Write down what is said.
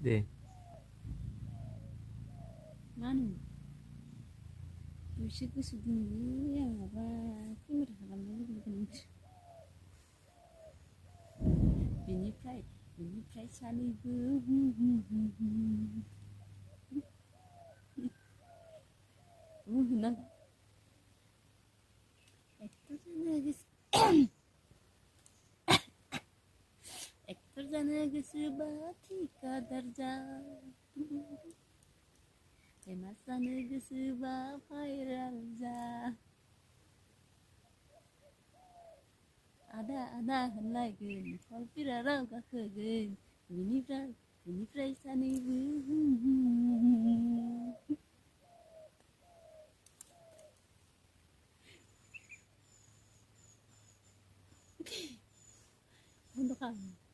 deh. Manu बिसोर गोसो गुदुं माबा केमेरा खालामनो लुगैदों बिनिफ्राय सानैबो उन्दुनांगौ एक्टर जानो गोसोबा ठिकादार जा फेमास जानो गोसोबा भाइराल जा आदा आदा होनलायगोन कलपिराराव गाखोगोन बिनिफ्राय सानैबो बन्द' खालाम